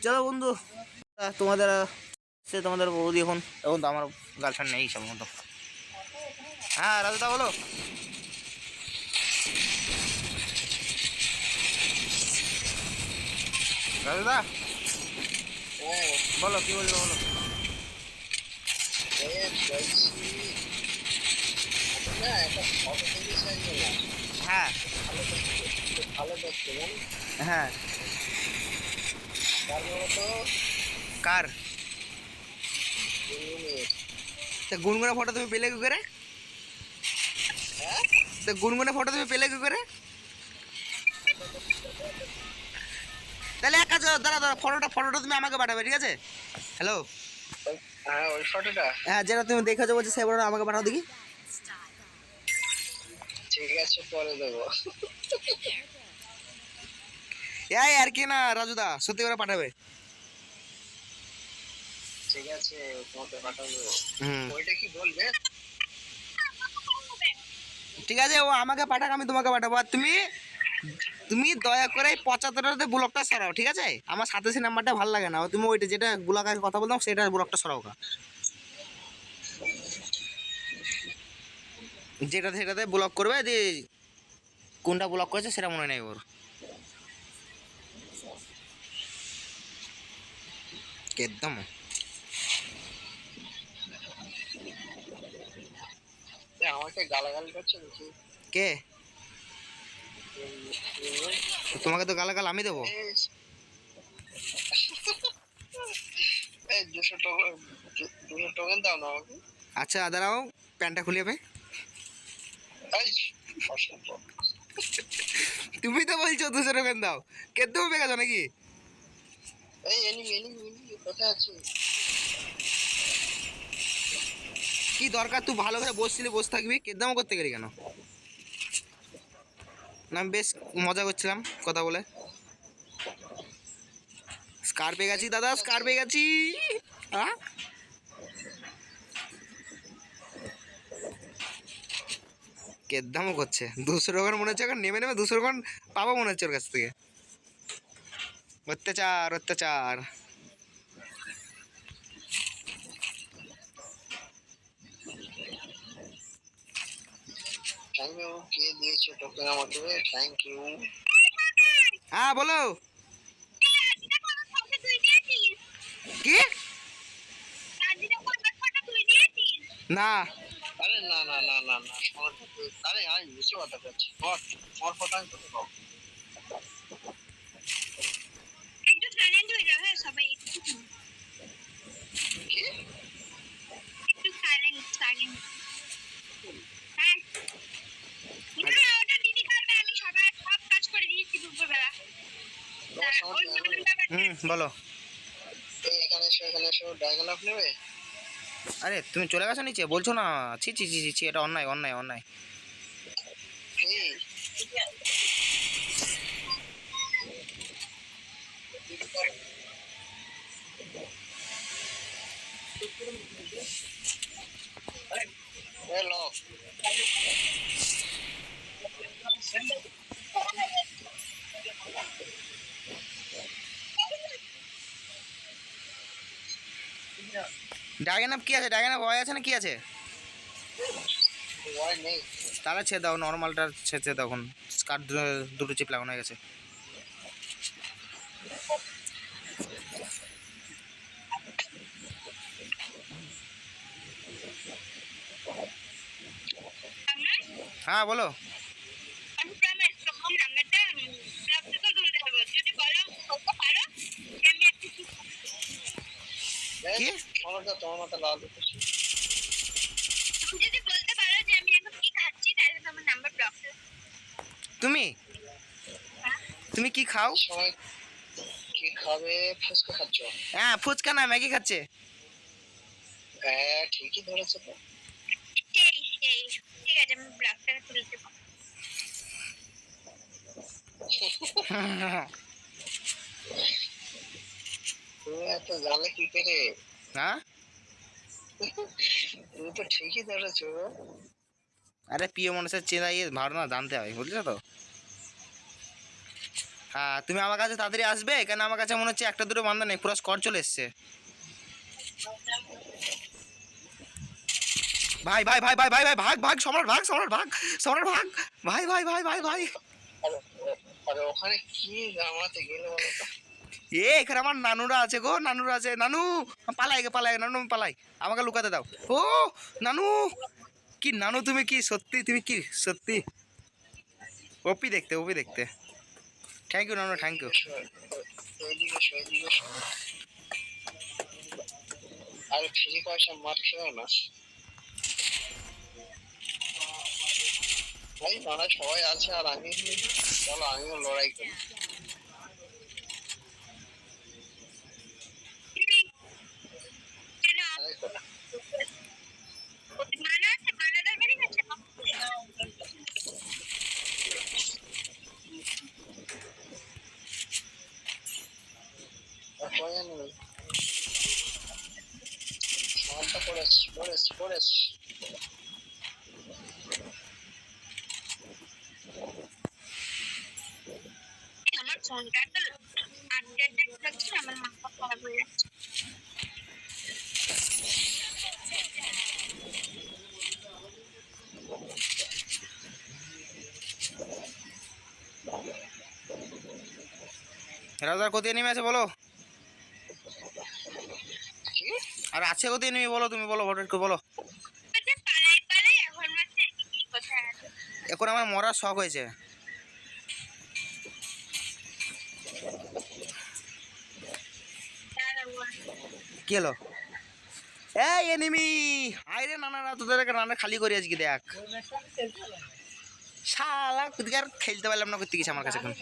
চলো বন্ধু, তোমাদের সে তোমাদের বৌদি এখন এখন তো আমার গার্লফ্রেন্ড নেই সব মতো। হ্যাঁ রাজুদা বলো। রাজুদা বলো, কি বলবো বলো। হ্যাঁ হ্যাঁ, কার গুনগুনা ফটো তুমি পেলে কি করে? তো গুনগুনা ফটো তুমি পেলে কি করে? তাহলে এক কাজ করো, দাঁড়া দাঁড়া, ফটোটা তুমি আমাকে পাঠাবে, ঠিক আছে? হ্যালো, হ্যাঁ ওই ফটোটা হ্যাঁ যেটা তুমি দেখেছো বলছো সেই ফটোটা আমাকে পাঠাও দেখি। ঠিক আছে পরে দেবো। এই আর কি না রাজুদা, সত্যি করে পাঠাবে। ঠিক আছে তোমাকে পাঠাবো। হুম ওইটা কি বলবে? ঠিক আছে, ও আমাকে পাঠাক, আমি তোমাকে পাঠাবো। আর তুমি তুমি দয়া করে 75টাতে ব্লকটা সরাও, ঠিক আছে? আমার 87 নাম্বারটা ভালো লাগে না, তুমি ওইটা যেটা ব্লক আগে কথা বলতাম সেটা ব্লকটা সরাও কা, যেটা সেটাতে ব্লক করবে যে কোনটা ব্লক করেছে সেটা মনে নেই ওর। একদম আমাকে গালাগালি করছে নাকি? কে? তোমাকে তো গালাগাল আমি দেবো। এই 200 টোকেন 200 টোকেন দাও না আমাকে। আচ্ছা দাঁড়াও, প্যান্টটা খুলে যাবে। এই অসম্ভব। তুমি তো বলছো 200 টাকা দাও, কে দেবো বেকার নাকি? এই এনিমি এনিমি এনিমি কোথায় আছে? কি দরকার, তুই ভালো করে বসছিলি, বসে থাকবি, কেদামো করতে গেলি কেন? না আমি বেশ মজা করছিলাম কথা বলে। স্কার পেয়ে গেছি দাদা, স্কার পেয়ে গেছি। হ্যাঁ কেদামো করছে, 200 টাকার মনে হচ্ছে এখন নেমে নেমে 200 টাকা পাবো মনে হচ্ছে ওর কাছ থেকে। অত্যাচার অত্যাচার। থ্যাংক ইউ, কে দিয়েছে টোকেন আমাকে? Thank you. হ্যাঁ বলো। কি? না আরে না না না না না আরে আমি বুঝতে কথা বলছি। তোমার কথা আমি তোকে পাবো। একটু সাইলেন্ট হয়ে যাও, হ্যাঁ সবাই কি? একটু সাইলেন্ট। হ্যাঁ না, ওটা দিদি করবে, আমি সব কাজ করে দিয়েছি দুপুরবেলা। তোমার সমস্যা হবে? বলো। এই এখানে এসো এখানে এসো, ড্রাগন আপ নেবে? আরে তুমি চলে গেছো নিচে, বলছো না? ছি ছি ছি ছি ছি, এটা অন্যায় অন্যায় অন্যায়। কি? হ্যালো ড্রাগন আপ কি আছে? ড্রাগন আপ হয় আছে না কি আছে? ওয়াই নেই। তাহলে ছেড়ে দাও, নর্মালটা ছেড়ে দাও এখন। স্কার দুটো চিপ লাগানো হয়ে গেছে। হ্যাঁ বলো। আমি প্রমিস তখন নাম্বারটা ব্লক থেকে তুলতে হবে, যদি বলো বলতে পারো যে আমি একটা কি? সমস্যা তোমার মতো লাল হচ্ছে। যদি বলতে পারো যে আমি এখন কি খাচ্ছি তাহলে তোমার নাম্বার ব্লক। তুমি তুমি কি খাও? সময় কি খাবে? ফুচকা খাচ্ছ? হ্যাঁ ফুচকা না, ম্যাগি খাচ্ছে। হ্যাঁ ঠিকই ধরেছে তো। সেই ঠিক আছে, আমি ব্লকটা তুলতে পারবো। তুমি এত জানলে কি করে? হ্যাঁ তুমি তো ঠিকই ধরেছো। আরে প্রিয় মানুষের চেনা ইয়ে ধারণা জানতে হয়, বুঝলে তো? হ্যাঁ তুমি আমার কাছে তাড়াতাড়ি আসবে, কেন আমার কাছে মনে হচ্ছে একটা দুটো বান্ধা নেই, পুরো স্কোয়াড চলে এসছে। ভাই ভাই ভাই ভাই ভাই ভাই ভাগ ভাগ, সম্রাট ভাগ, সম্রাট ভাগ, সম্রাট ভাগ, ভাই ভাই ভাই ভাই ভাই। আরে আরে ওখানে কি জামাতে গেলে বলো তো? এখানে আমার নানুরা আছে গো, নানুরা আছে। নানু পালাই গে, পালাই নানু, আমি পালাই, আমাকে লুকাতে দাও। ও নানু, কি নানু তুমি, কি সত্যি তুমি, কি সত্যি ওপি দেখতে, ওপি দেখতে। থ্যাংক ইউ নানু, থ্যাংক ইউ। এইদিকে এসো, এইদিকে এসো। আরে ফ্রি পয়সা মার খেও না ভাই, মানে সবাই আছে আর আমি, চলো আমিও লড়াই করি। কেন তাই তো। মানা আছে, মানাদার বেরিয়ে গেছে। আর পয়সা নেই, সামানটা পড়েছি পড়েছি পড়েছি। আমার ফোনটা তো আপডেট লাগছে, আমার মাথা খারাপ হয়ে যাচ্ছে। রাজার কত এনিমি আছে বলো, কি? আর আছে কত এনিমি বলো, তুমি বলো, ভোট করে বলো। বলছে পালাই পালাই, এখন বলছে কি কোথায় আছে। এখন আমার মরার শখ হয়েছে। দাঁড়াও, কি হলো? এই এনিমি, আইরে নানারা তোদেরকে রান্না খালি করে আজকে দেখ। শালা কুদিকে আর খেলতে পারলাম না, করতে গেছে আমার কাছে এখন।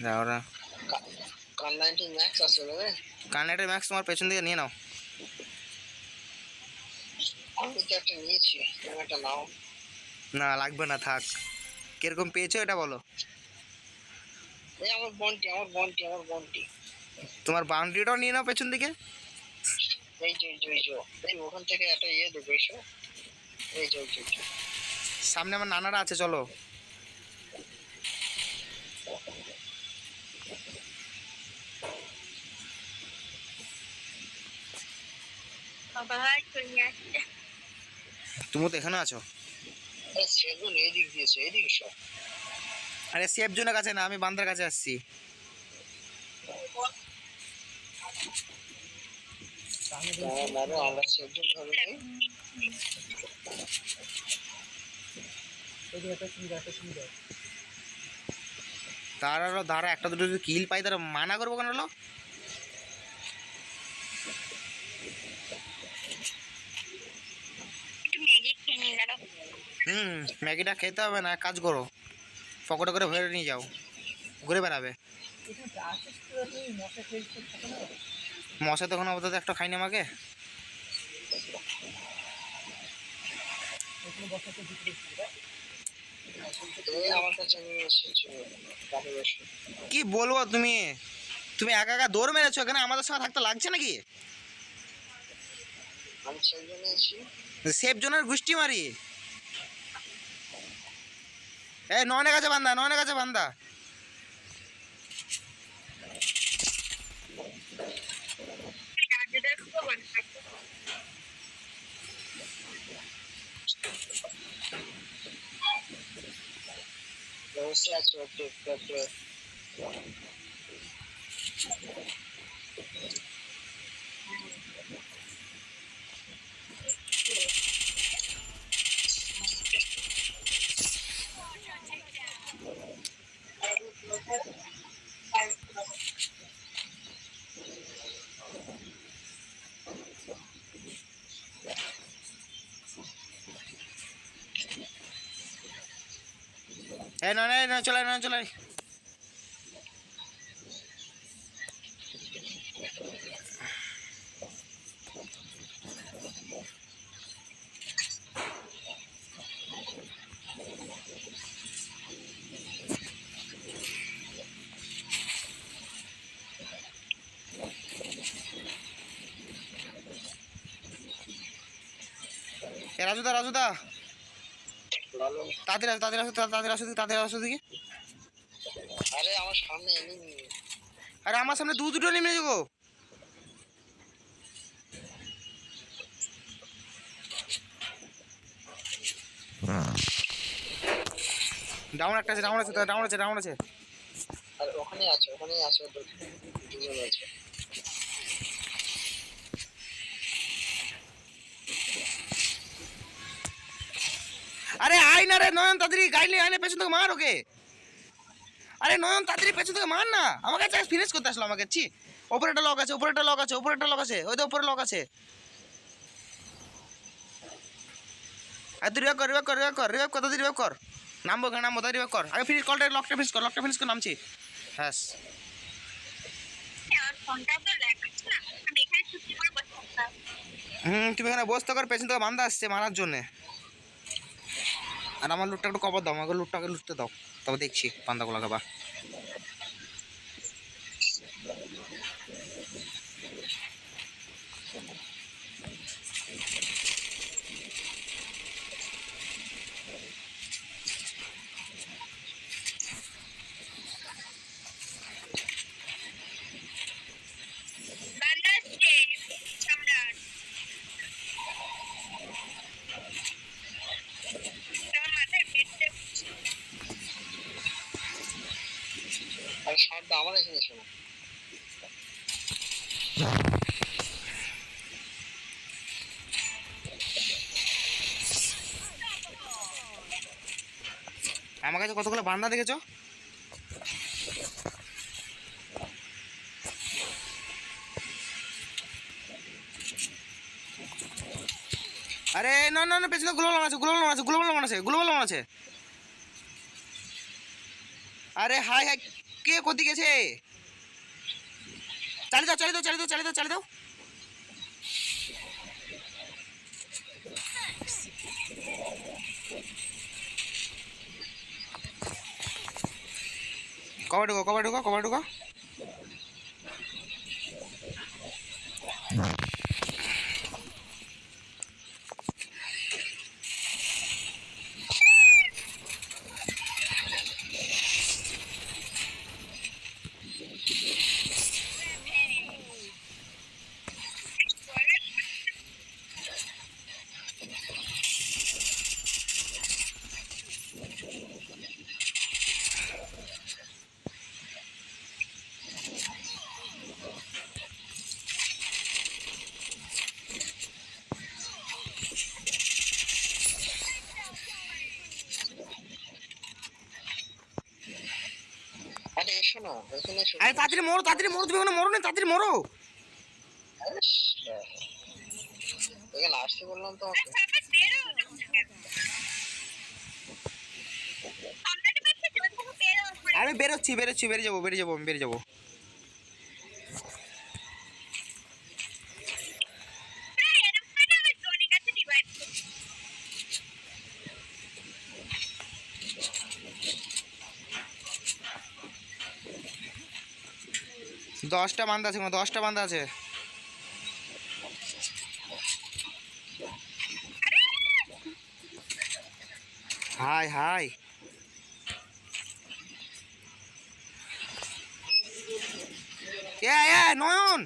দাও ওরা কার 90 ম্যাক্স আছে রে? কানেক্টের ম্যাক্স তোমার পেছন দিকে নিয়ে নাও। আমি তো একটা নিয়েছি, তুমি একটা নাও। না লাগবে না, থাক। কিরকম পেয়েছো এটা বলো। এই আমার বন্টি, আমার বন্টি, আমার বন্টি। তোমার বাউন্ডারিটাও নিয়ে নাও পেছন দিকে। এই যে এই যে এই যে, এই ওখান থেকে একটা ইয়ে দেবে এসো। এই যে এই যে এই যে। সামনে আমার নানারা আছে, চলো। সবাই চলে আসছে। তুমি তো এখানে আছো। আরে সেগুন এইদিক দিয়েছে, এইদিকে এসো। আরে সেফ জোনের কাছে না, আমি বান্দার কাছে আসছি। মারো, আমরা সেগুন ধরে নেই। তারারও ধারা একটা দুটো যদি কিল পাই তারা মানা করবো কেন হলো। একটু ম্যাগি খেয়ে নিয়ে দাঁড়াও। ম্যাগিটা খেতে হবে না, এক কাজ করো, পকেটে করে ভরে নিয়ে যাও, ঘুরে বেড়াবে। মশা তখন আপাতত একটা খাইনি আমাকে। এই আমার কাছে নিয়ে এসেছো, তাহলে এসো। কি বলবো, তুমি তুমি একা একা দৌড় মেরেছো, এখানে আমাদের সঙ্গে থাকতে লাগছে নাকি? আমি সেগুন নিয়েছি। সেফ জোনের গুষ্টি মারি। এই নয়নের কাছে বান্দা, নয়নের কাছে বান্দা। রাজুদের খুব ভালো থাকে। বসে আছো একটু একটু একটু। এই নয় নয় চলে নয় চলে। এ রাজুদা, রাজুদা ভালো। তাড়াতাড়ি আসো, তাড়াতাড়ি আসো, তাড়াতাড়ি আসো দিকে, তাড়াতাড়ি আসো দিকে। আরে আমার সামনে এনিমি। আরে আমার সামনে দুটো নেমে যাবো। ডাউন একটা আছে, ডাউন আছে, ডাউন আছে, ডাউন আছে। আর ওখানেই আছে, ওখানেই আছে, দুজন আছে। আরে আয় না রে নয়ন, তাড়াতাড়ি গাইলে আইলে পেছন থেকে মার ওকে। আরে নয়ন তাড়াতাড়ি পেছন থেকে মার না, আমার কাছে ফিনিশ করতে আসলো আমাকে। ছি, ওপরে একটা লক আছে, ওপরে একটা লক আছে, ওপরে একটা লক আছে, ওই তো উপরে লক আছে। আর তুই রিভাইভ কর, রিভাইভ কর, রিভাইভ কর, রিভাইভ কর, তাড়াতাড়ি রিভাইভ কর। নামবো কেন, নামবো, তাই রিভাইভ কর। আগে ফিনিশ কলটা, লকটা ফিনিশ কর, লকটা ফিনিশ কর, নামছি। হ্যাঁ আমার ফোনটাও তো ল্যাগ করছে না, আমি এখানে চুপটি করে বসে থাকতাম। তুমি এখানে বসতে কর, পেছন থেকে বান্দা আসছে মারার জন্যে। আর আমার লুটটা একটু কবর দাও, আমাকে লুটটাকে লুটতে দাও, তবে দেখছি বান্দাগুলোকে। বা বান্দা আসছে, সম্রাট। তোমার মাথায় পেটে আর শটটা আমার এখানে শোনো। আমার কাছে কতগুলো বান্দা দেখেছো? আরে না না না, পেছনে গ্লোবাল আছে, গ্লোবাল আছে, গ্লোবাল আছে, গ্লোবাল আছে। আরে হাই হাই, কে কোথি গেছে? চালিয়ে দাও, চালিয়ে দাও, চালিয়ে দাও, চালিয়ে দাও, চালিয়ে দাও। কবার ঢুকো, কবার ঢুকো, কবার ঢুকো। আরে এসো না, এখানে এসো। আরে তাড়াতাড়ি মরো, তাড়াতাড়ি মরো, তুমি এখানে মরো না, তাড়াতাড়ি মরো। আরে এখানে আসতে বললাম তোমাকে। বেরো সম্রাটের বাচ্চা, তুমি বেরো উপরে। আমি বেরোচ্ছি, বেরোচ্ছি, বেরিয়ে যাবো, বেরিয়ে যাবো, আমি বেরিয়ে যাবো। প্রায় এরকম করে আমি জনের কাছে রিভাইভ করি। 10টা বান্দা আছে, 10টা বান্দা আছে। হাই হাই, এ নয়ন,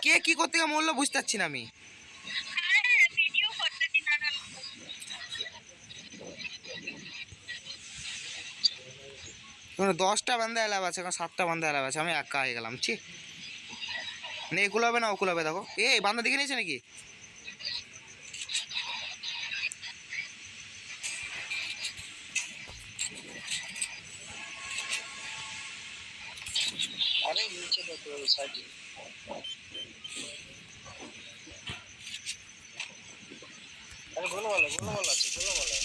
কে কি করতে গিয়ে মরলো বুঝতে পারছি না আমি। আরে ভিডিও করতে দিন না। 10টা বান্দা এলাব আছে, 7টা বান্দা এলাব আছে, আমি একা হয়ে গেলাম। ছি, না এগুলো হবে না ওগুলো হবে। দেখো এই বান্দা দেখে নিয়েছে নাকি? আরে নিচে দেখো সাইডে। আরে গোলো বলে, গোলো বলে আছে, গোলো বলে।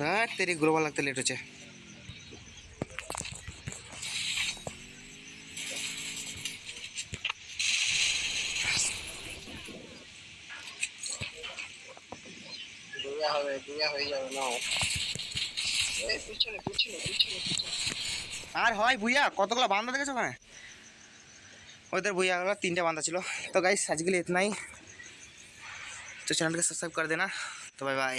হ্যাঁ তেরি গ্লোবাল লাগতে লেট হচ্ছে। ভুইয়া হয়ে যাবে না। এই পিছনে পিছনে পিছনে পিছনে। আর হয় ভুইয়া কতগুলো বান্ধা দেখেছো ওখানে? ওদের भैया का 3টা बांधा ছিল। तो गाइस आज के लिए इतना ही। तो चैनल को सब्सक्राइब कर देना। तो बाय बाय।